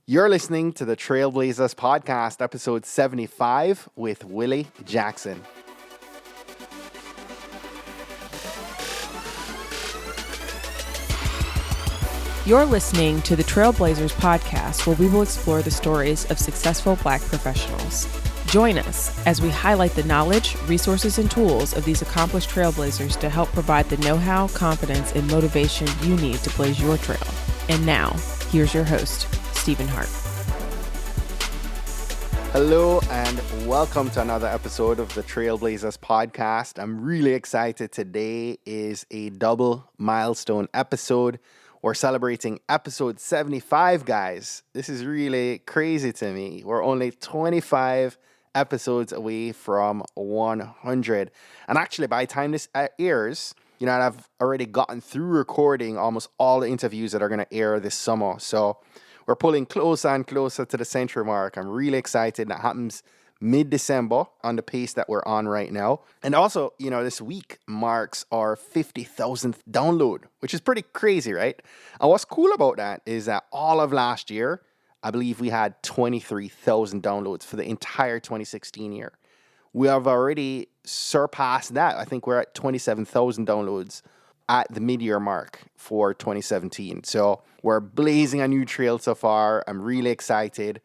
You're listening to the Trailblazers Podcast, episode 75 with Willie Jackson. You're listening to the Trailblazers Podcast, where we will explore the stories of successful Black professionals. Join us as we highlight the knowledge, resources, and tools of these accomplished trailblazers to help provide the know-how, confidence, and motivation you need to blaze your trail. And now, here's your host, Stephen Hart. Hello and welcome to another episode of the Trailblazers Podcast. I'm really excited. Today is a double milestone episode. We're celebrating episode 75, guys. This is really crazy to me. We're only 25 episodes away from 100. And actually, by the time this airs, I've already gotten through recording almost all the interviews that are going to air this summer. So we're pulling closer and closer to the century mark. I'm really excited. That happens mid-December on the pace that we're on right now. And also, this week marks our 50,000th download, which is pretty crazy, right? And what's cool about that is that all of last year, I believe we had 23,000 downloads for the entire 2016 year. We have already surpassed that. I think we're at 27,000 downloads at the mid-year mark for 2017. So we're blazing a new trail so far. I'm really excited.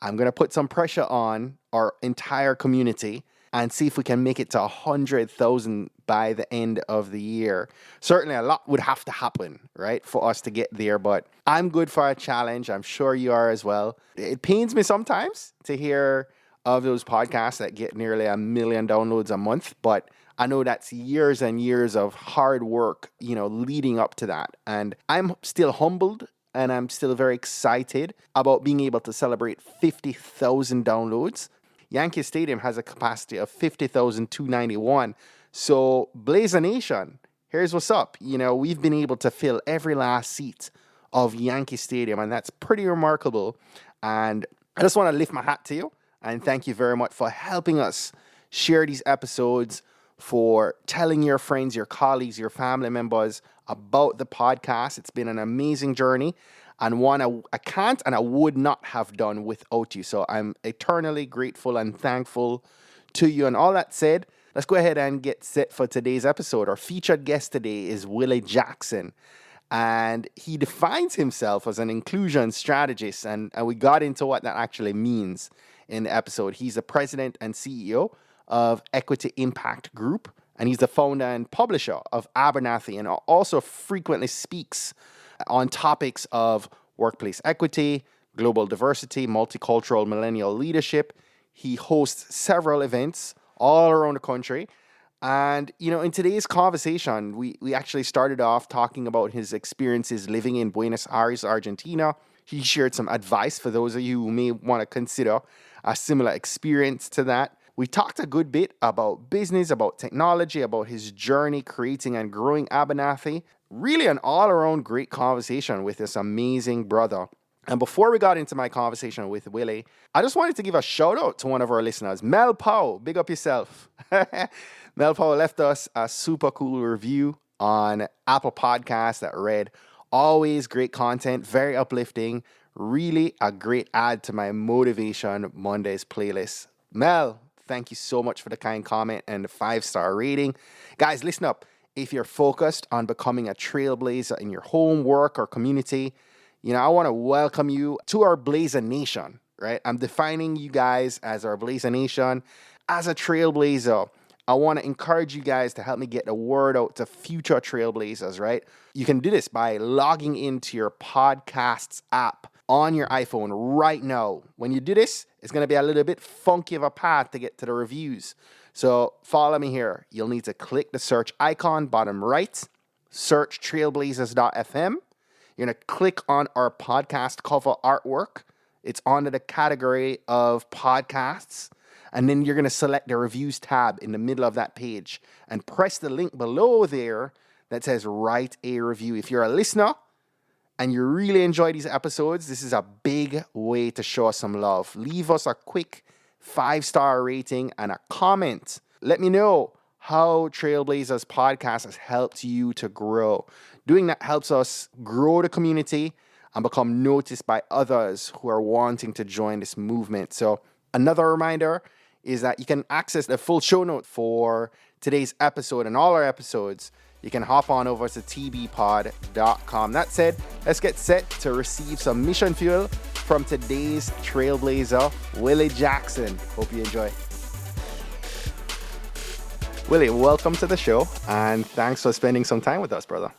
I'm going to put some pressure on our entire community and see if we can make it to 100,000 by the end of the year. Certainly a lot would have to happen, right, for us to get there, but I'm good for a challenge. I'm sure you are as well. It pains me sometimes to hear of those podcasts that get nearly 1 million downloads a month, but I know that's years and years of hard work, leading up to that. And I'm still humbled and I'm still very excited about being able to celebrate 50,000 downloads. Yankee Stadium has a capacity of 50,291. So Blazer Nation, here's what's up. We've been able to fill every last seat of Yankee Stadium, and that's pretty remarkable. And I just want to lift my hat to you and thank you very much for helping us share these episodes, for telling your friends, your colleagues, your family members about the podcast. It's been an amazing journey and one I can't and I would not have done without you. So I'm eternally grateful and thankful to you. And all that said, let's go ahead and get set for today's episode. Our featured guest today is Willie Jackson, and he defines himself as an inclusion strategist, and we got into what that actually means in the episode. He's the president and CEO of Equity Impact Group, and he's the founder and publisher of Abernathy, and also frequently speaks on topics of workplace equity, global diversity, multicultural millennial leadership. He hosts several events all around the country. And, in today's conversation, we actually started off talking about his experiences living in Buenos Aires, Argentina. He shared some advice for those of you who may want to consider a similar experience to that. We talked a good bit about business, about technology, about his journey creating and growing Abernathy. Really an all-around great conversation with this amazing brother. And before we got into my conversation with Willie, I just wanted to give a shout out to one of our listeners, Mel Powell. Big up yourself. Mel Powell left us a super cool review on Apple Podcasts that read, "Always great content, very uplifting, really a great add to my Motivation Mondays playlist." Mel, thank you so much for the kind comment and the 5-star rating. Guys, listen up. If you're focused on becoming a trailblazer in your home, work, or community, I want to welcome you to our Blazer Nation, right? I'm defining you guys as our Blazer Nation. As a trailblazer, I want to encourage you guys to help me get the word out to future trailblazers, right? You can do this by logging into your podcasts app on your iPhone right now. When you do this, it's going to be a little bit funky of a path to get to the reviews. So follow me here. You'll need to click the search icon bottom right, search trailblazers.fm. You're going to click on our podcast cover artwork. It's under the category of podcasts. And then you're going to select the reviews tab in the middle of that page and press the link below there that says write a review. If you're a listener and you really enjoy these episodes, this is a big way to show us some love. Leave us a quick 5-star rating and a comment. Let me know how Trailblazers Podcast has helped you to grow. Doing that helps us grow the community and become noticed by others who are wanting to join this movement. So another reminder is that you can access the full show note for today's episode and all our episodes. You can hop on over to tbpod.com. That said, let's get set to receive some mission fuel from today's trailblazer, Willie Jackson. Hope you enjoy. Willie, welcome to the show, and thanks for spending some time with us, brother.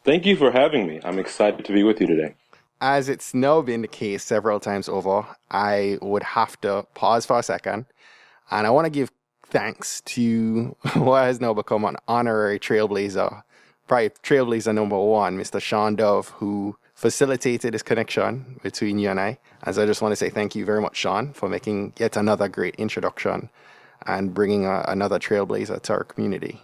Thank you for having me. I'm excited to be with you today. As it's now been the case several times over, I would have to pause for a second, and I want to give thanks to what has now become an honorary trailblazer, probably trailblazer number one, Mr. Sean Dove, who facilitated this connection between you and I. As I just want to say thank you very much, Sean, for making yet another great introduction and bringing another trailblazer to our community.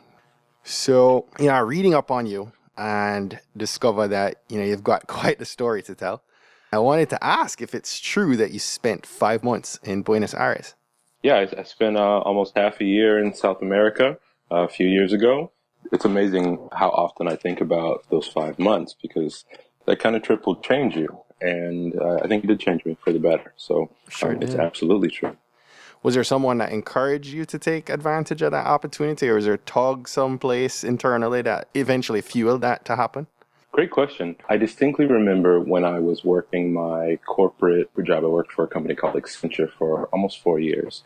So, reading up on you and discover that, you've got quite the story to tell. I wanted to ask if it's true that you spent 5 months in Buenos Aires. Yeah, I spent almost half a year in South America a few years ago. It's amazing how often I think about those 5 months because that kind of trip will change you. And I think it did change me for the better. So it's absolutely true. Was there someone that encouraged you to take advantage of that opportunity, or was there a tug someplace internally that eventually fueled that to happen? Great question. I distinctly remember when I was working my corporate job. I worked for a company called Accenture for almost 4 years.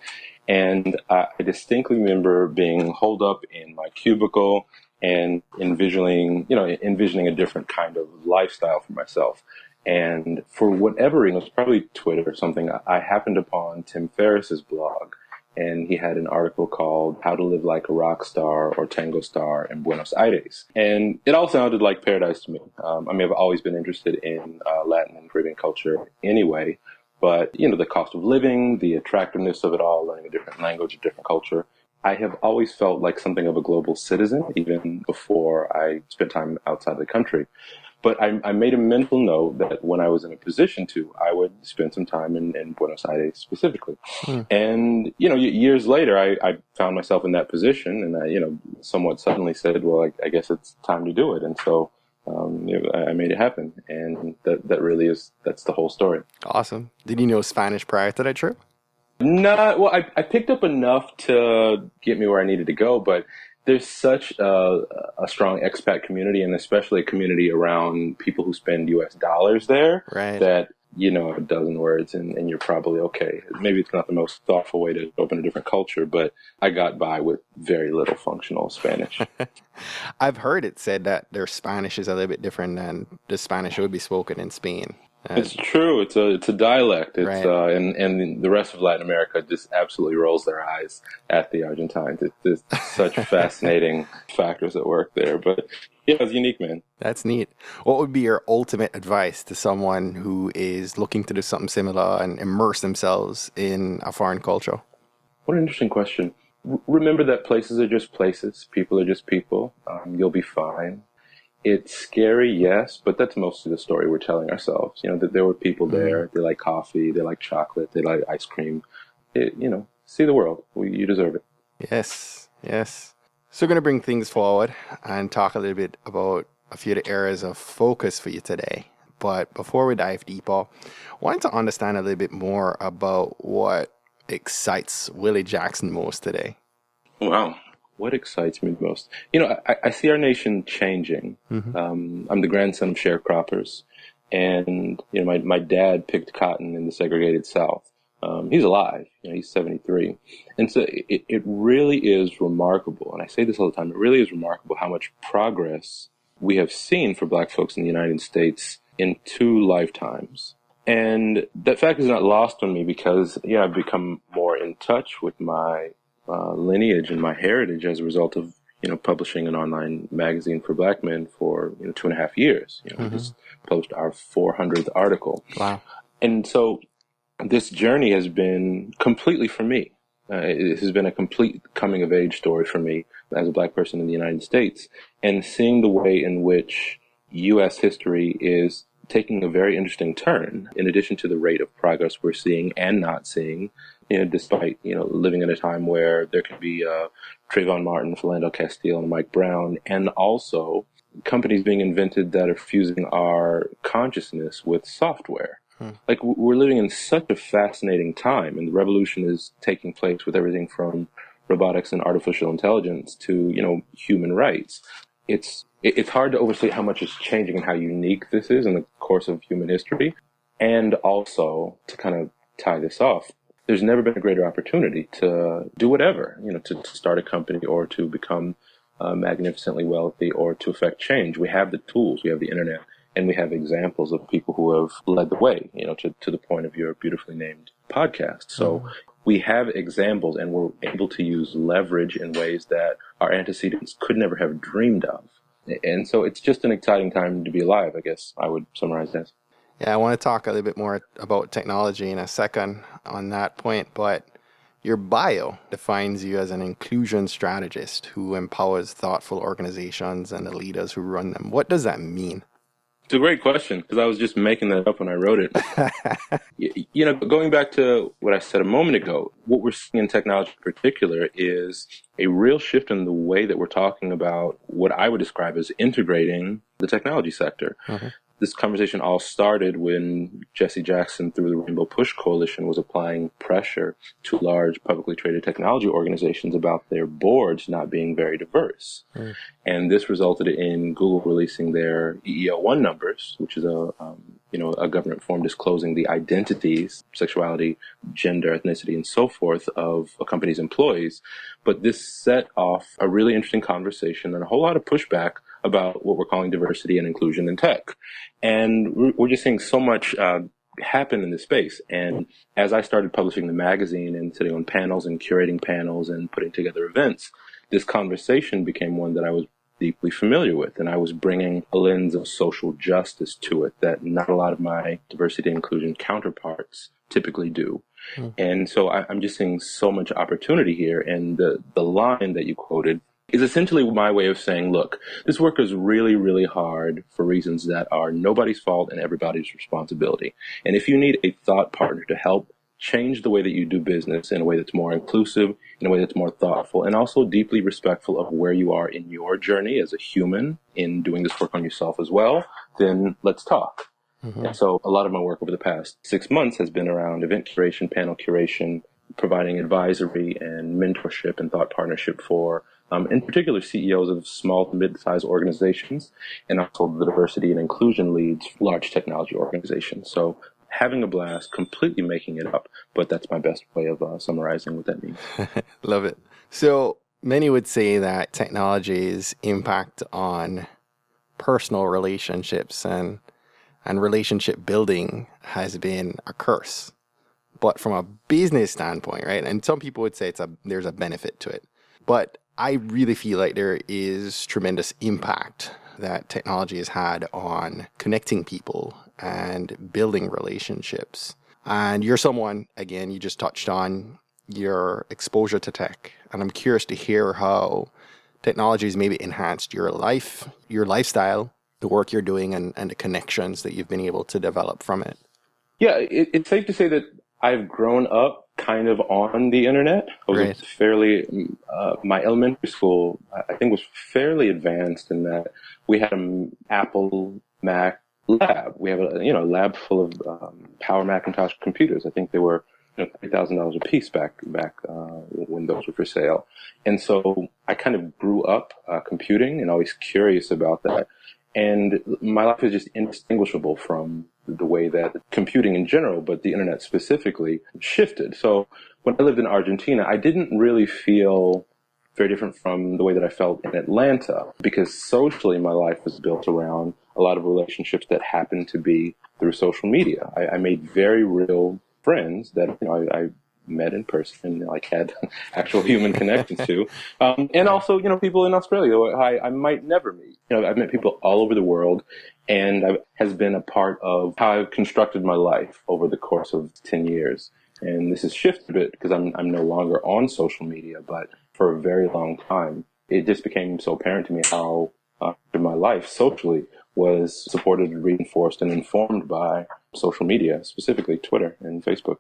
And I distinctly remember being holed up in my cubicle and envisioning a different kind of lifestyle for myself. And for whatever reason, it was probably Twitter or something, I happened upon Tim Ferriss's blog, and he had an article called How to Live Like a Rock Star or Tango Star in Buenos Aires. And it all sounded like paradise to me. I've always been interested in Latin and Caribbean culture anyway, but, the cost of living, the attractiveness of it all, learning a different language, a different culture. I have always felt like something of a global citizen, even before I spent time outside the country. But I made a mental note that when I was in a position to, I would spend some time in Buenos Aires specifically. And, years later, I found myself in that position and I, somewhat suddenly said, well, I guess it's time to do it. And so I made it happen. And that's the whole story. Awesome. Did you know Spanish prior to that trip? No, well, I picked up enough to get me where I needed to go, but there's such a strong expat community, and especially a community around people who spend U.S. dollars there, right, that, a dozen words and you're probably okay. Maybe it's not the most thoughtful way to open a different culture, but I got by with very little functional Spanish. I've heard it said that their Spanish is a little bit different than the Spanish that would be spoken in Spain. It's true. It's a dialect. It's right. And the rest of Latin America just absolutely rolls their eyes at the Argentines. There's such fascinating factors at work there. But yeah, it's unique, man. That's neat. What would be your ultimate advice to someone who is looking to do something similar and immerse themselves in a foreign culture? What an interesting question. Remember that places are just places. People are just people. You'll be fine. It's scary, yes, but that's mostly the story we're telling ourselves. That there were people there. They like coffee. They like chocolate. They like ice cream. See the world. You deserve it. Yes. So we're going to bring things forward and talk a little bit about a few of the areas of focus for you today. But before we dive deeper, I wanted to understand a little bit more about what excites Willie Jackson most today. Wow. What excites me most? I see our nation changing. Mm-hmm. I'm the grandson of sharecroppers, and my dad picked cotton in the segregated South. He's alive. He's 73, and so it really is remarkable. And I say this all the time. It really is remarkable how much progress we have seen for Black folks in the United States in 2 lifetimes. And that fact is not lost on me because I've become more in touch with my lineage and my heritage as a result of publishing an online magazine for Black men for 2.5 years. We just published our 400th article. Wow! And so this journey has been completely for me. It has been a complete coming of age story for me as a Black person in the United States, and seeing the way in which U.S. history is taking a very interesting turn, in addition to the rate of progress we're seeing and not seeing, despite, living in a time where there could be Trayvon Martin, Philando Castile, and Mike Brown, and also companies being invented that are fusing our consciousness with software. Like, we're living in such a fascinating time, and the revolution is taking place with everything from robotics and artificial intelligence to, human rights. It's hard to overstate how much is changing and how unique this is in the course of human history. And also, to kind of tie this off, there's never been a greater opportunity to do whatever, to start a company or to become magnificently wealthy or to affect change. We have the tools, we have the internet, and we have examples of people who have led the way, to the point of your beautifully named podcast. So we have examples, and we're able to use leverage in ways that our antecedents could never have dreamed of. And so it's just an exciting time to be alive, I guess I would summarize this. Yeah, I want to talk a little bit more about technology in a second on that point, but your bio defines you as an inclusion strategist who empowers thoughtful organizations and the leaders who run them. What does that mean? It's a great question, because I was just making that up when I wrote it. Going back to what I said a moment ago, what we're seeing in technology in particular is a real shift in the way that we're talking about what I would describe as integrating the technology sector. This conversation all started when Willie Jackson, through the Rainbow Push Coalition, was applying pressure to large publicly traded technology organizations about their boards not being very diverse. And this resulted in Google releasing their EEO-1 numbers, which is a government form disclosing the identities, sexuality, gender, ethnicity, and so forth of a company's employees. But this set off a really interesting conversation and a whole lot of pushback about what we're calling diversity and inclusion in tech. And we're just seeing so much happen in this space. And as I started publishing the magazine and sitting on panels and curating panels and putting together events, this conversation became one that I was deeply familiar with. And I was bringing a lens of social justice to it that not a lot of my diversity and inclusion counterparts typically do. And so I'm just seeing so much opportunity here. And the line that you quoted is essentially my way of saying, look, this work is really, really hard for reasons that are nobody's fault and everybody's responsibility. And if you need a thought partner to help change the way that you do business in a way that's more inclusive, in a way that's more thoughtful, and also deeply respectful of where you are in your journey as a human in doing this work on yourself as well, then let's talk. And so a lot of my work over the past 6 months has been around event curation, panel curation, providing advisory and mentorship and thought partnership for in particular CEOs of small to mid-sized organizations, and also the diversity and inclusion leads for large technology organizations. So having a blast, completely making it up, but that's my best way of summarizing what that means. Love it. So many would say that technology's impact on personal relationships and relationship building has been a curse. But from a business standpoint, right? And some people would say there's a benefit to it. But I really feel like there is tremendous impact that technology has had on connecting people and building relationships. And you're someone, again, you just touched on your exposure to tech. And I'm curious to hear how technology has maybe enhanced your life, your lifestyle, the work you're doing, and the connections that you've been able to develop from it. Yeah, it's safe to say that I've grown up kind of on the internet. I was fairly, my elementary school, I think, was fairly advanced in that we had an Apple Mac lab. We have a lab full of Power Macintosh computers. I think they were $3,000 a piece back when those were for sale. And so I kind of grew up computing and always curious about that. And my life is just indistinguishable from the way that computing in general, but the internet specifically, shifted. So when I lived in Argentina, I didn't really feel very different from the way that I felt in Atlanta, because socially my life was built around a lot of relationships that happened to be through social media. I made very real friends that I met in person, like had actual human connections to, and also people in Australia who I might never meet. I've met people all over the world, and has been a part of how I've constructed my life over the course of 10 years. And this has shifted a bit because I'm no longer on social media, but for a very long time, it just became so apparent to me how my life socially was supported, reinforced, and informed by social media, specifically Twitter and Facebook.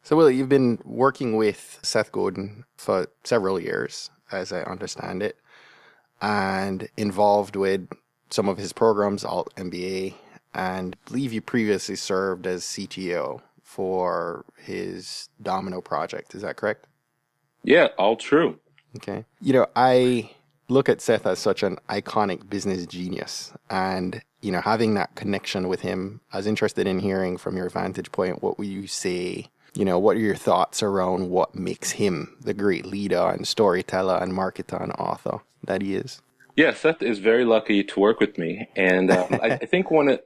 So, Willie, you've been working with Seth Godin for several years, as I understand it. and involved with some of his programs, altMBA, and I believe you previously served as CTO for his Domino project. Is that correct? Yeah, all true. Okay. I look at Seth as such an iconic business genius, and having that connection with him, I was interested in hearing from your vantage point, what would you say, what are your thoughts around what makes him the great leader and storyteller and marketer and author that he is? Yeah, Seth is very lucky to work with me, and I think what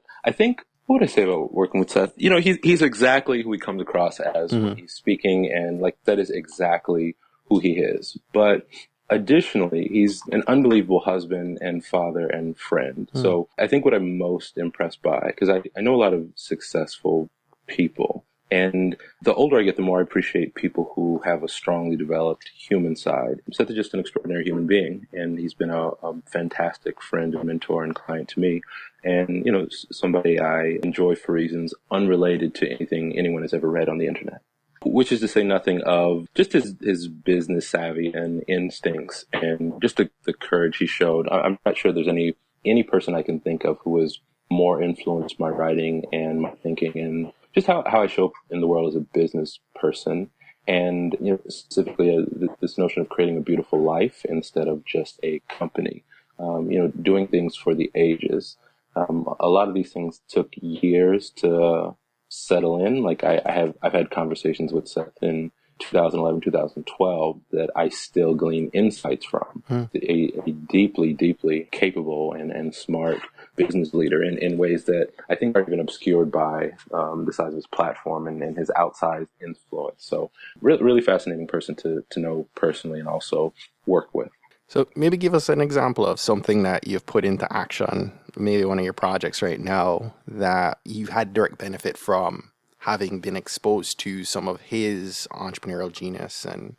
would I say about working with Seth? He's exactly who he comes across as when he's speaking, and like that is exactly who he is. But additionally, he's an unbelievable husband and father and friend. So I think what I'm most impressed by, because I know a lot of successful people, and the older I get, the more I appreciate people who have a strongly developed human side. Seth is just an extraordinary human being, and he's been a fantastic friend and mentor and client to me. And, somebody I enjoy for reasons unrelated to anything anyone has ever read on the internet. Which is to say nothing of just his business savvy and instincts and just the courage he showed. I'm not sure there's any person I can think of who has more influenced my writing and my thinking and just how I show up in the world as a business person. And, specifically this notion of creating a beautiful life instead of just a company, doing things for the ages. A lot of these things took years to settle in. Like I've had conversations with Seth in 2011, 2012 that I still glean insights from. A deeply, deeply capable and smart business leader in ways that I think are even obscured by the size of his platform and his outsized influence. So really fascinating person to know personally and also work with. So maybe give us an example of something that you've put into action, maybe one of your projects right now that you've had direct benefit from having been exposed to some of his entrepreneurial genius and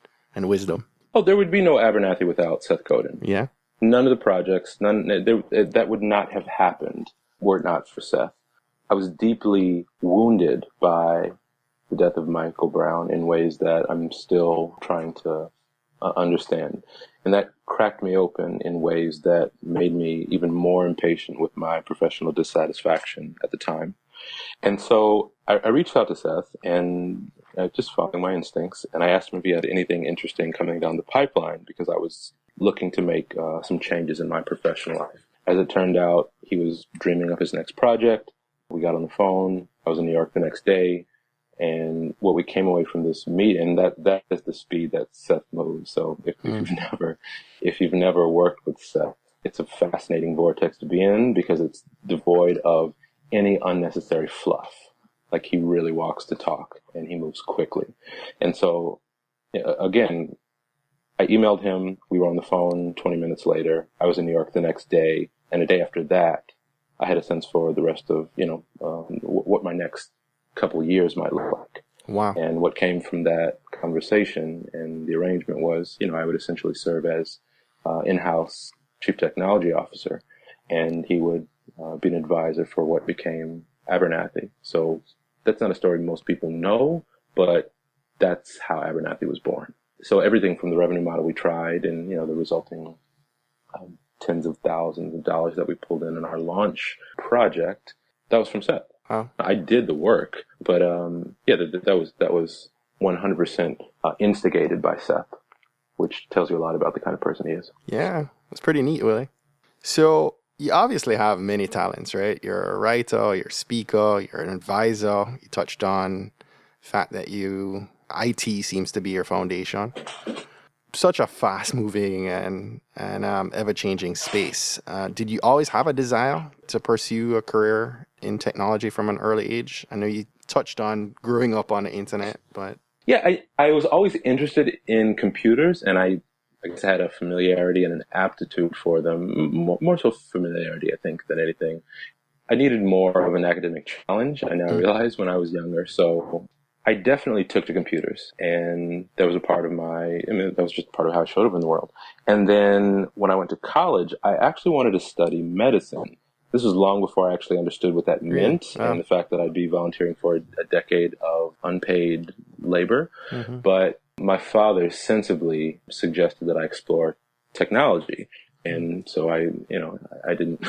wisdom. Oh, there would be no Abernathy without Seth Godin. Yeah. None of the projects, that would not have happened were it not for Seth. I was deeply wounded by the death of Michael Brown in ways that I'm still trying to understand. And that cracked me open in ways that made me even more impatient with my professional dissatisfaction at the time. And so I reached out to Seth and just following my instincts, and I asked him if he had anything interesting coming down the pipeline because I was looking to make some changes in my professional life. As it turned out, he was dreaming up his next project. We got on the phone. I was in New York the next day. And what we came away from this meeting, that is the speed that Seth moves. So if you've never worked with Seth, it's a fascinating vortex to be in because it's devoid of any unnecessary fluff. Like he really walks the talk and he moves quickly. And so again, I emailed him. We were on the phone 20 minutes later. I was in New York the next day. And a day after that, I had a sense for the rest of, what my next couple of years might look like. Wow. And what came from that conversation and the arrangement was, I would essentially serve as in-house chief technology officer, and he would be an advisor for what became Abernathy. So that's not a story most people know, but that's how Abernathy was born. So everything from the revenue model we tried and, the resulting tens of thousands of dollars that we pulled in our launch project, that was from Seth. Wow. I did the work, but that was 100% instigated by Seth, which tells you a lot about the kind of person he is. Yeah, that's pretty neat, Willie. So you obviously have many talents, right? You're a writer, you're a speaker, you're an advisor. You touched on the fact that IT seems to be your foundation. Such a fast-moving and ever-changing space. Did you always have a desire to pursue a career in technology from an early age? I know you touched on growing up on the internet, but... Yeah, I was always interested in computers, and I guess I had a familiarity and an aptitude for them, more so familiarity, I think, than anything. I needed more of an academic challenge, I now realize, when I was younger, so... I definitely took to computers, and that was that was just part of how I showed up in the world. And then when I went to college, I actually wanted to study medicine. This was long before I actually understood what that meant and the fact that I'd be volunteering for a decade of unpaid labor. But my father sensibly suggested that I explore technology. And so I didn't,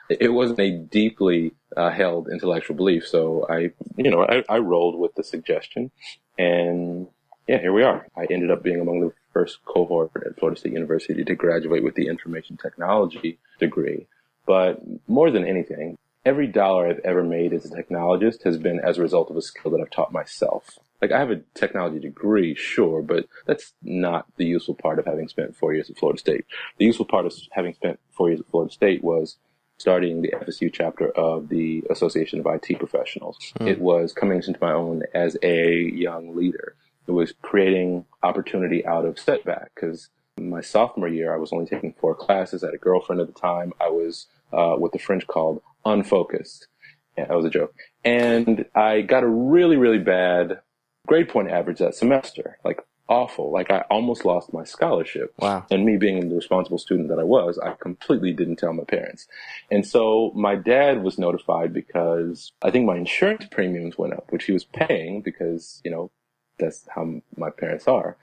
it wasn't a deeply held intellectual belief. So I rolled with the suggestion, and yeah, here we are. I ended up being among the first cohort at Florida State University to graduate with the information technology degree. But more than anything, every dollar I've ever made as a technologist has been as a result of a skill that I've taught myself. Like, I have a technology degree, sure, but that's not the useful part of having spent 4 years at Florida State. The useful part of having spent 4 years at Florida State was starting the FSU chapter of the Association of IT Professionals. It was coming into my own as a young leader. It was creating opportunity out of setback, because my sophomore year, I was only taking 4 classes. I had a girlfriend at the time. I was what the French called unfocused. Yeah, that was a joke. And I got a really, really bad grade point average that semester, like awful. Like, I almost lost my scholarship. Wow. And me being the responsible student that I was, I completely didn't tell my parents. And so my dad was notified because I think my insurance premiums went up, which he was paying because, that's how my parents are.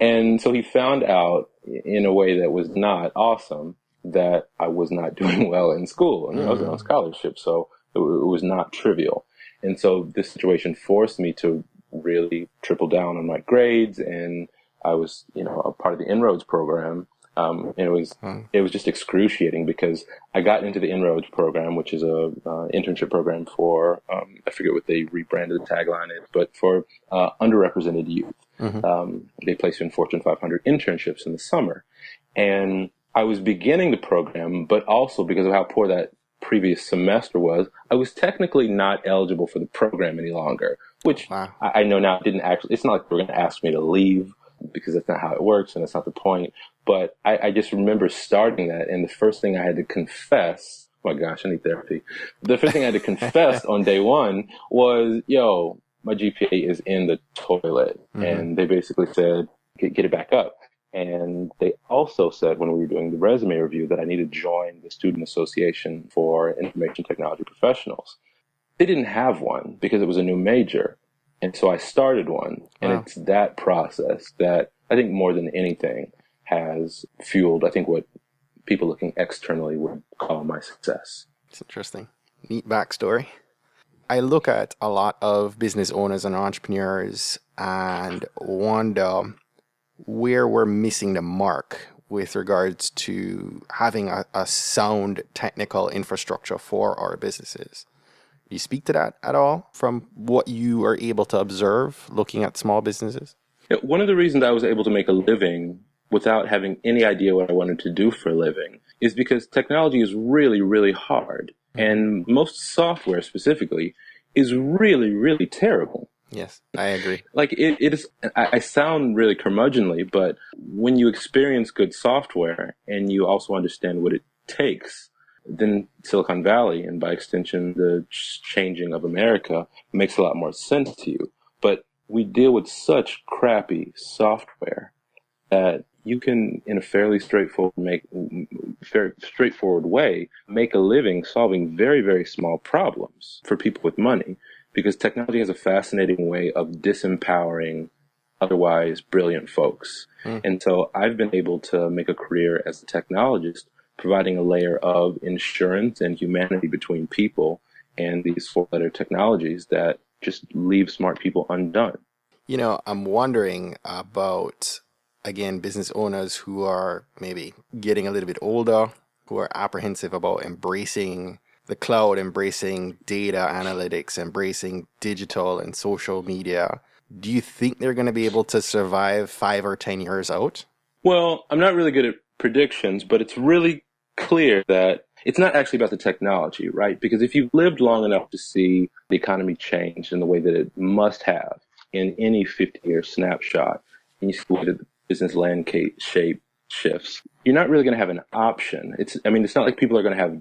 And so he found out in a way that was not awesome that I was not doing well in school. And I was on scholarship, so it was not trivial. And so this situation forced me to really triple down on my grades, and I was, a part of the En-ROADS program. And it was just excruciating because I got into the En-ROADS program, which is a internship program for, I forget what they rebranded the tagline is, but for underrepresented youth. They place you in Fortune 500 internships in the summer. And I was beginning the program, but also because of how poor that previous semester was, I was technically not eligible for the program any longer, which I know now didn't actually, it's not like they're going to ask me to leave, because that's not how it works and that's not the point. But I just remember starting that, and the first thing I had to confess, oh my gosh, I need therapy. The first thing I had to confess on day one was, my GPA is in the toilet. And they basically said, get it back up. And they also said, when we were doing the resume review, that I needed to join the Student Association for Information Technology Professionals. They didn't have one because it was a new major. And so I started one. And it's that process that I think more than anything has fueled, I think, what people looking externally would call my success. It's interesting. Neat backstory. I look at a lot of business owners and entrepreneurs and wonder where we're missing the mark with regards to having a sound technical infrastructure for our businesses. Do you speak to that at all from what you are able to observe looking at small businesses? Yeah, one of the reasons I was able to make a living without having any idea what I wanted to do for a living is because technology is really, really hard. And most software specifically is really, really terrible. Yes, I agree. Like, it is, I sound really curmudgeonly, but when you experience good software and you also understand what it takes, then Silicon Valley, and by extension, the changing of America, makes a lot more sense to you. But we deal with such crappy software that you can, in a fairly straightforward way, make a living solving very, very small problems for people with money, because technology has a fascinating way of disempowering otherwise brilliant folks. And so I've been able to make a career as a technologist, providing a layer of insurance and humanity between people and these 4-letter technologies that just leave smart people undone. I'm wondering about, again, business owners who are maybe getting a little bit older, who are apprehensive about embracing the cloud, embracing data analytics, embracing digital and social media. Do you think they're going to be able to survive 5 or 10 years out? Well, I'm not really good at predictions, but it's really clear that it's not actually about the technology, right? Because if you've lived long enough to see the economy change in the way that it must have in any 50-year snapshot, and you see the way that the business landscape shape shifts, you're not really going to have an option. It's not like people are going to have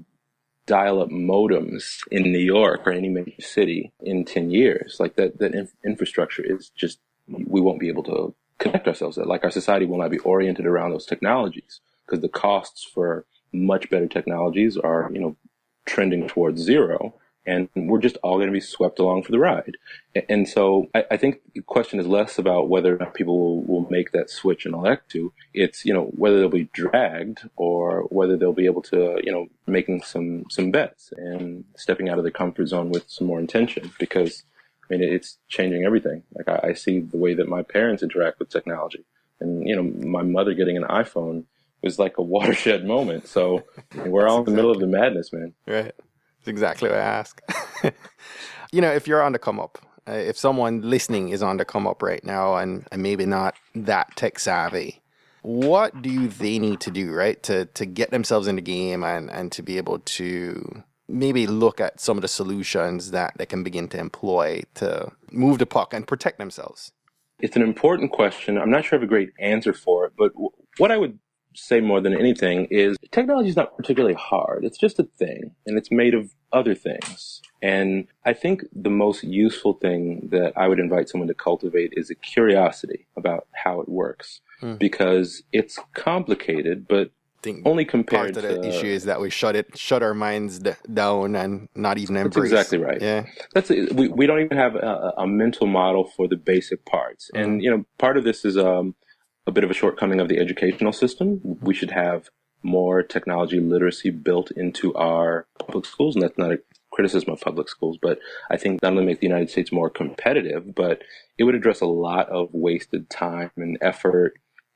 dial-up modems in New York or any major city in 10 years. Like that infrastructure is just, we won't be able to connect ourselves. Like, our society will not be oriented around those technologies because the costs for much better technologies are, trending towards zero. and we're just all going to be swept along for the ride. And so I think the question is less about whether or not people will make that switch and elect to. It's, whether they'll be dragged or whether they'll be able to, making some bets and stepping out of the comfort zone with some more intention, because it's changing everything. Like I see the way that my parents interact with technology, and, my mother getting an iPhone was like a watershed moment. So we're all in the middle of the madness, man. Right. That's exactly what I ask. If you're on the come up, if someone listening is on the come up right now and maybe not that tech savvy, what do they need to do, right, to get themselves in the game and to be able to maybe look at some of the solutions that they can begin to employ to move the puck and protect themselves? It's an important question. I'm not sure I have a great answer for it, but what I would say more than anything is technology is not particularly hard. It's just a thing, and it's made of other things. And I think the most useful thing that I would invite someone to cultivate is a curiosity about how it works, because it's complicated, but only compared part of the issue is that we shut our minds down and not even embrace. That's exactly right. Yeah, we don't even have a mental model for the basic parts, and part of this is a bit of a shortcoming of the educational system. We should have more technology literacy built into our public schools, and that's not a criticism of public schools, but I think not only make the United States more competitive, but it would address a lot of wasted time and effort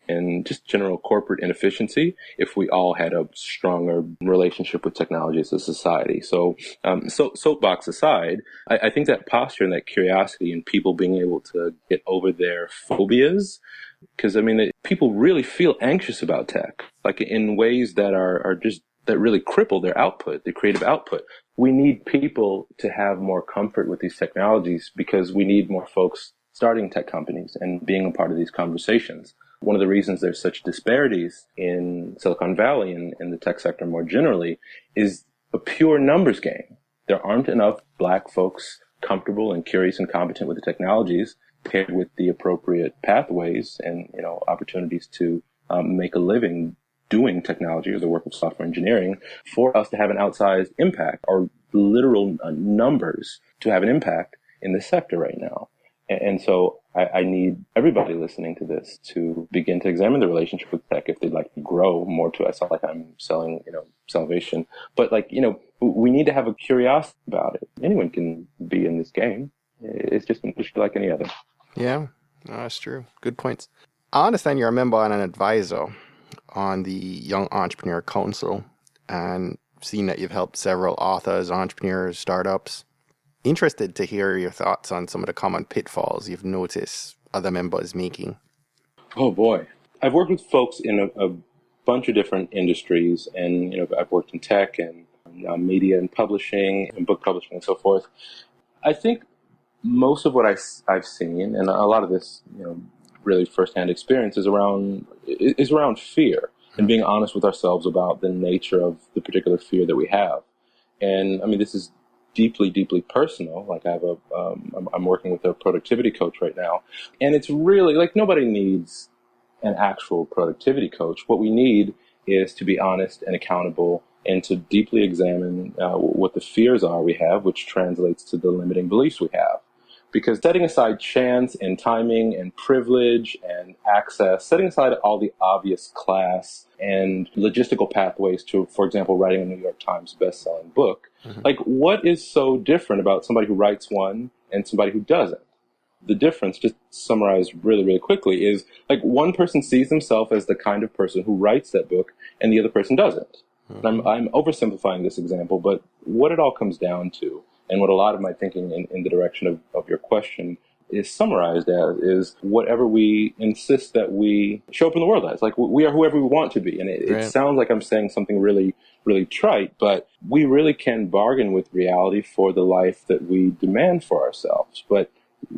and just general corporate inefficiency if we all had a stronger relationship with technology as a society. So soapbox aside, I think that posture and that curiosity and people being able to get over their phobias, because people really feel anxious about tech, like in ways that are just, that really cripple their output, their creative output. We need people to have more comfort with these technologies because we need more folks starting tech companies and being a part of these conversations. One of the reasons there's such disparities in Silicon Valley and in the tech sector more generally is a pure numbers game. There aren't enough Black folks comfortable and curious and competent with the technologies paired with the appropriate pathways and opportunities to make a living doing technology or the work of software engineering for us to have an outsized impact, or literal numbers to have an impact in this sector right now. And so I need everybody listening to this to begin to examine the relationship with tech if they'd like to grow more to it. It's not like I'm selling, salvation, but we need to have a curiosity about it. Anyone can be in this game. It's just an issue like any other. Yeah, no, that's true. Good points. I understand you're a member and an advisor on the Young Entrepreneur Council, and seen that you've helped several authors, entrepreneurs, startups. Interested to hear your thoughts on some of the common pitfalls you've noticed other members making. Oh boy. I've worked with folks in a bunch of different industries, and I've worked in tech and media and publishing and book publishing and so forth. I think most of what I've seen, and a lot of this, really firsthand experience, is around fear and being honest with ourselves about the nature of the particular fear that we have. And this is deeply, deeply personal. Like I'm working with a productivity coach right now, and it's really like nobody needs an actual productivity coach. What we need is to be honest and accountable and to deeply examine what the fears are we have, which translates to the limiting beliefs we have. Because setting aside chance and timing and privilege and access, setting aside all the obvious class and logistical pathways to, for example, writing a New York Times best-selling book, what is so different about somebody who writes one and somebody who doesn't? The difference, just summarized really, really quickly, is like one person sees themselves as the kind of person who writes that book and the other person doesn't. And I'm oversimplifying this example, but what it all comes down to, and what a lot of my thinking in the direction of your question is summarized as, is whatever we insist that we show up in the world as. Like, we are whoever we want to be. And it sounds like I'm saying something really, really trite, but we really can bargain with reality for the life that we demand for ourselves. But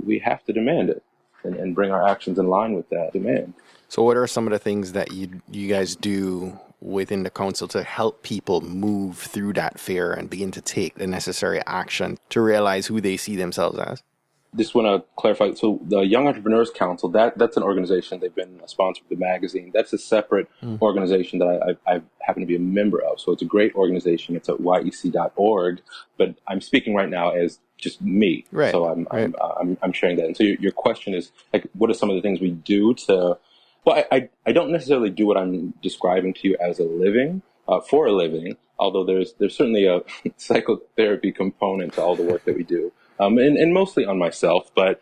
we have to demand it and bring our actions in line with that demand. So what are some of the things that you guys do within the council to help people move through that fear and begin to take the necessary action to realize who they see themselves as? Just want to clarify. So the Young Entrepreneurs Council, that's an organization. They've been a sponsor of the magazine. That's a separate organization that I happen to be a member of. So it's a great organization. It's at yec.org. But I'm speaking right now as just me. Right. So I'm sharing that. And so your question is, like, what are some of the things we do to? Well, I don't necessarily do what I'm describing to you as a living, for a living. Although there's certainly a psychotherapy component to all the work that we do. And mostly on myself. But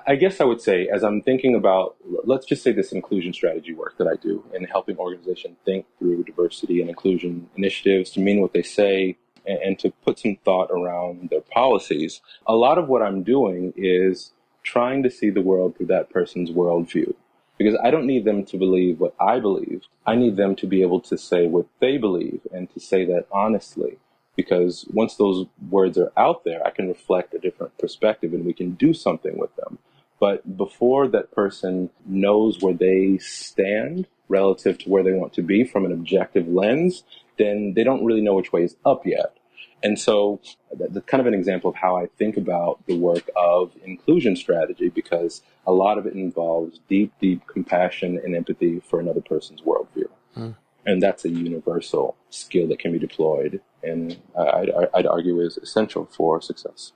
I guess I would say, as I'm thinking about, let's just say this inclusion strategy work that I do in helping organizations think through diversity and inclusion initiatives to mean what they say and to put some thought around their policies. A lot of what I'm doing is trying to see the world through that person's worldview. Because I don't need them to believe what I believe. I need them to be able to say what they believe and to say that honestly. Because once those words are out there, I can reflect a different perspective and we can do something with them. But before that person knows where they stand relative to where they want to be from an objective lens, then they don't really know which way is up yet. And so that's kind of an example of how I think about the work of inclusion strategy, because a lot of it involves deep, deep compassion and empathy for another person's worldview. And that's a universal skill that can be deployed, and I'd argue is essential for success.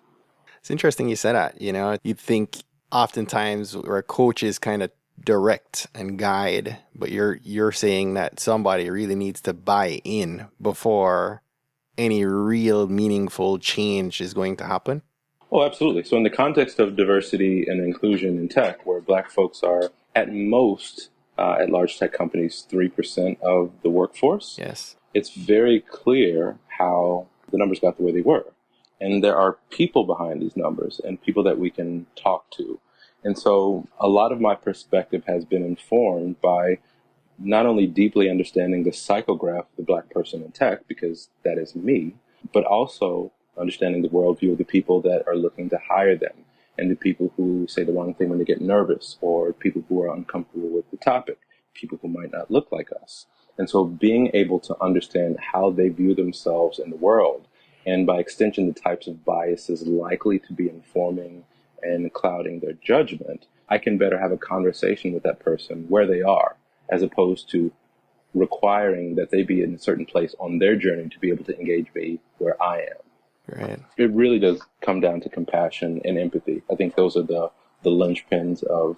It's interesting you said that. You'd think oftentimes where coaches kind of direct and guide, but you're saying that somebody really needs to buy in before any real meaningful change is going to happen. Oh, absolutely. So in the context of diversity and inclusion in tech, where Black folks are at most, at large tech companies, 3% of the workforce. Yes. It's very clear how the numbers got the way they were. And there are people behind these numbers and people that we can talk to. And so a lot of my perspective has been informed by not only deeply understanding the psychograph of the Black person in tech, because that is me, but also understanding the worldview of the people that are looking to hire them, and the people who say the wrong thing when they get nervous, or people who are uncomfortable with the topic, people who might not look like us. And so being able to understand how they view themselves in the world, and by extension, the types of biases likely to be informing and clouding their judgment, I can better have a conversation with that person where they are, as opposed to requiring that they be in a certain place on their journey to be able to engage me where I am. Right. It really does come down to compassion and empathy. I think those are the linchpins of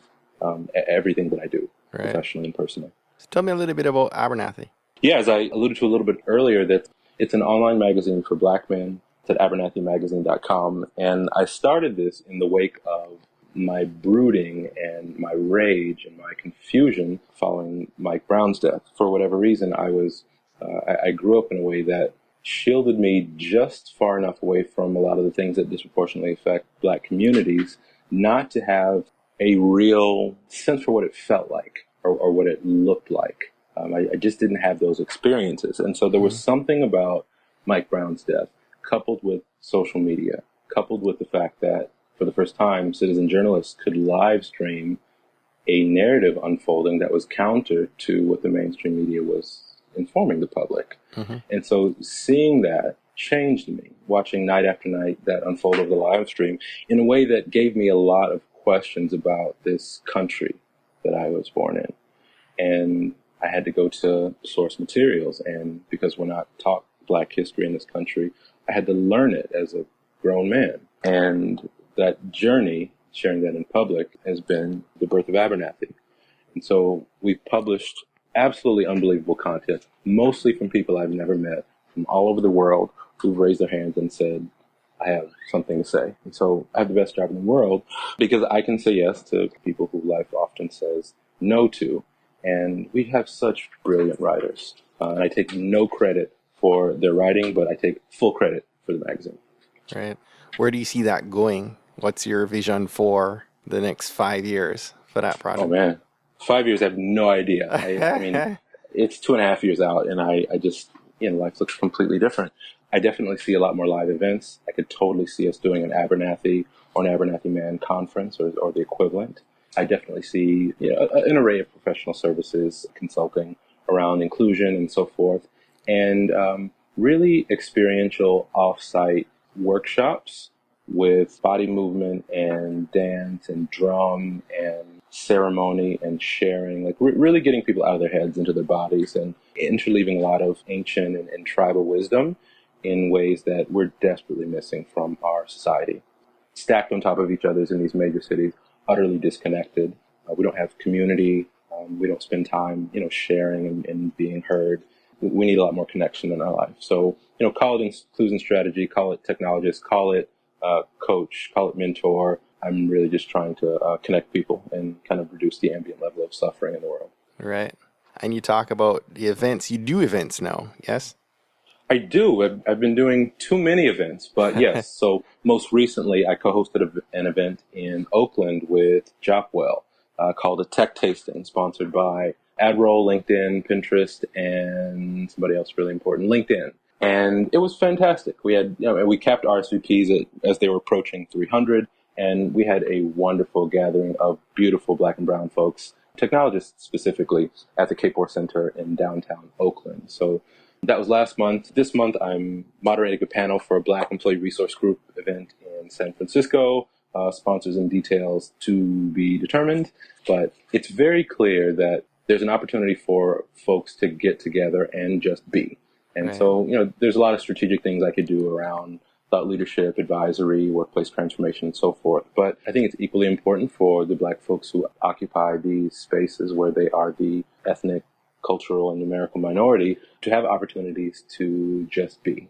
everything that I do, professionally and personally. So tell me a little bit about Abernathy. Yeah, as I alluded to a little bit earlier, that it's an online magazine for Black men. It's at AbernathyMagazine.com. And I started this in the wake of my brooding and my rage and my confusion following Mike Brown's death. For whatever reason, I grew up in a way that shielded me just far enough away from a lot of the things that disproportionately affect Black communities, not to have a real sense for what it felt like or what it looked like. I just didn't have those experiences. And so there was something about Mike Brown's death, coupled with social media, coupled with the fact that for the first time, citizen journalists could live stream a narrative unfolding that was counter to what the mainstream media was informing the public. And so seeing that changed me, watching night after night that unfold over the live stream in a way that gave me a lot of questions about this country that I was born in. And I had to go to source materials, and because we're not taught Black history in this country, I had to learn it as a grown man. And that journey, sharing that in public, has been the birth of Abernathy. And so we've published absolutely unbelievable content, mostly from people I've never met, from all over the world, who've raised their hands and said, I have something to say. And so I have the best job in the world because I can say yes to people who life often says no to. And we have such brilliant writers. And I take no credit for their writing, but I take full credit for the magazine. Right. Where do you see that going? What's your vision for the next 5 years for that project? Oh, man. 5 years, I have no idea. I mean, it's 2.5 years out, and I just, life looks completely different. I definitely see a lot more live events. I could totally see us doing an Abernathy or an Abernathy Man conference or the equivalent. I definitely see an array of professional services, consulting around inclusion and so forth, and really experiential off-site workshops with body movement and dance and drum and ceremony and sharing, like really getting people out of their heads into their bodies and interleaving a lot of ancient and tribal wisdom in ways that we're desperately missing from our society. Stacked on top of each other in these major cities, utterly disconnected. We don't have community. We don't spend time, sharing and being heard. We need a lot more connection in our life. So, call it inclusion strategy, call it technologist, call it coach, call it mentor. I'm really just trying to connect people and kind of reduce the ambient level of suffering in the world. Right. And you talk about the events. You do events now, yes? I do. I've been doing too many events, but yes. So most recently, I co-hosted an event in Oakland with Jopwell called a Tech Tasting, sponsored by AdRoll, LinkedIn, Pinterest, and somebody else really important, LinkedIn. And it was fantastic. We had, we capped RSVPs as they were approaching 300, and we had a wonderful gathering of beautiful Black and brown folks, technologists specifically, at the Capewar Center in downtown Oakland. So that was last month. This month, I'm moderating a panel for a Black Employee Resource Group event in San Francisco. Sponsors and details to be determined. But it's very clear that there's an opportunity for folks to get together and just be. And so, there's a lot of strategic things I could do around thought leadership, advisory, workplace transformation, and so forth. But I think it's equally important for the Black folks who occupy these spaces where they are the ethnic, cultural, and numerical minority to have opportunities to just be.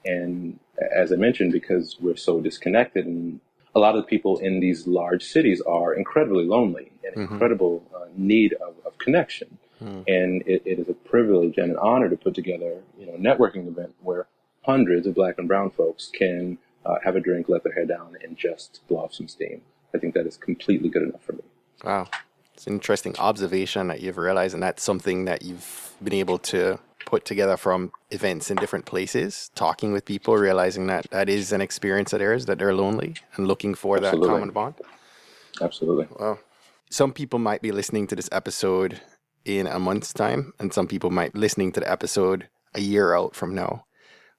And as I mentioned, because we're so disconnected, and a lot of the people in these large cities are incredibly lonely and incredible need of connection. And it is a privilege and an honor to put together, a networking event where hundreds of Black and brown folks can have a drink, let their hair down, and just blow off some steam. I think that is completely good enough for me. Wow. It's an interesting observation that you've realized, and that's something that you've been able to put together from events in different places, talking with people, realizing that that is an experience of theirs, that they're lonely and looking for that common bond. Absolutely. Wow. Some people might be listening to this episode in a month's time, and some people might be listening to the episode a year out from now.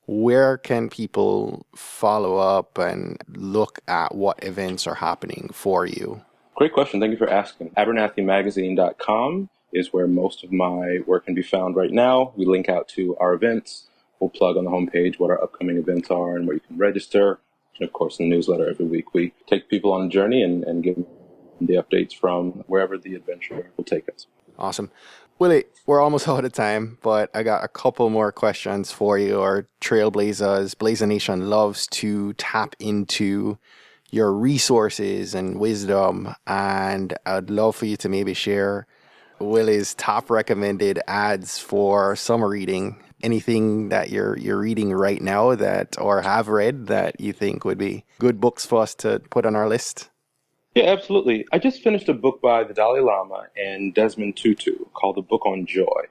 Where can people follow up and look at what events are happening for you? Great question. Thank you for asking. AbernathyMagazine.com is where most of my work can be found right now. We link out to our events. We'll plug on the homepage what our upcoming events are and where you can register. And of course, in the newsletter every week, we take people on a journey and give them the updates from wherever the adventure will take us. Awesome. Willie, we're almost out of time, but I got a couple more questions for you. Our Trailblazers, Blazer Nation loves to tap into your resources and wisdom, and I'd love for you to maybe share Willie's top recommended ads for summer reading. Anything that you're reading right now that or have read that you think would be good books for us to put on our list? Yeah, absolutely. I just finished a book by the Dalai Lama and Desmond Tutu called The Book on Joy.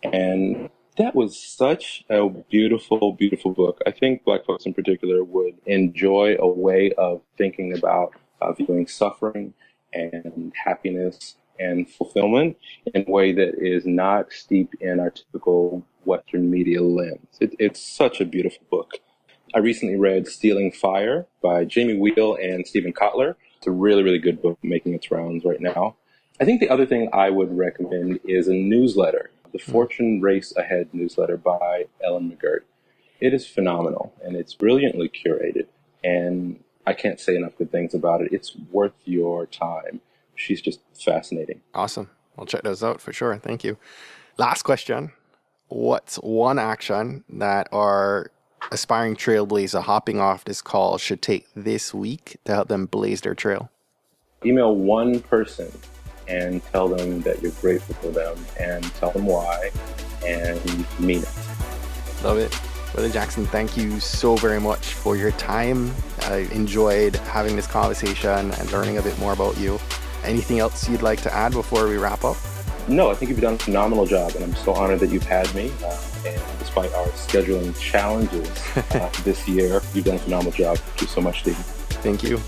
And that was such a beautiful, beautiful book. I think Black folks in particular would enjoy a way of thinking about viewing suffering and happiness and fulfillment in a way that is not steeped in our typical Western media lens. It's such a beautiful book. I recently read Stealing Fire by Jamie Wheel and Stephen Kotler. It's a really, really good book making its rounds right now. I think the other thing I would recommend is a newsletter, the Fortune Race Ahead newsletter by Ellen McGirt. It is phenomenal, and it's brilliantly curated, and I can't say enough good things about it. It's worth your time. She's just fascinating. Awesome. I'll check those out for sure. Thank you. Last question. What's one action that our aspiring trailblazer hopping off this call should take this week to help them blaze their trail? Email one person and tell them that you're grateful for them and tell them why and mean it. Love it. Willie Jackson, thank you so very much for your time. I enjoyed having this conversation and learning a bit more about you. Anything else you'd like to add before we wrap up? No, I think you've done a phenomenal job, and I'm so honored that you've had me. And despite our scheduling challenges this year, you've done a phenomenal job. Thank you so much, Steve. Thank you.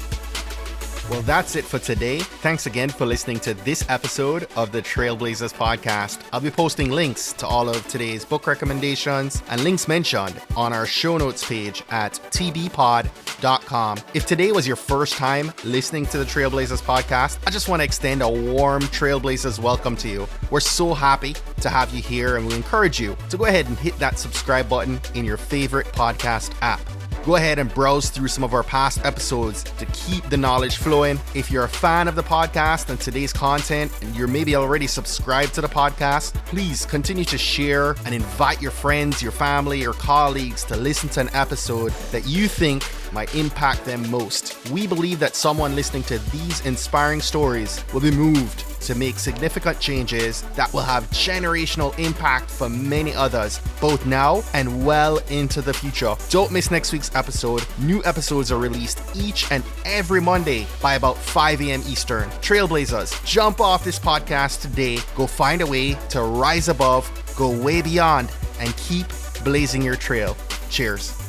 Well, that's it for today. Thanks again for listening to this episode of the Trailblazers podcast. I'll be posting links to all of today's book recommendations and links mentioned on our show notes page at tbpod.com. If today was your first time listening to the Trailblazers podcast, I just want to extend a warm Trailblazers welcome to you. We're so happy to have you here, and we encourage you to go ahead and hit that subscribe button in your favorite podcast app. Go ahead and browse through some of our past episodes to keep the knowledge flowing. If you're a fan of the podcast and today's content, and you're maybe already subscribed to the podcast, please continue to share and invite your friends, your family, your colleagues to listen to an episode that you think might impact them most. We believe that someone listening to these inspiring stories will be moved to make significant changes that will have generational impact for many others, both now and well into the future. Don't miss next week's episode. New episodes are released each and every Monday by about 5 a.m. Eastern. Trailblazers, jump off this podcast today. Go find a way to rise above, go way beyond, and keep blazing your trail. Cheers.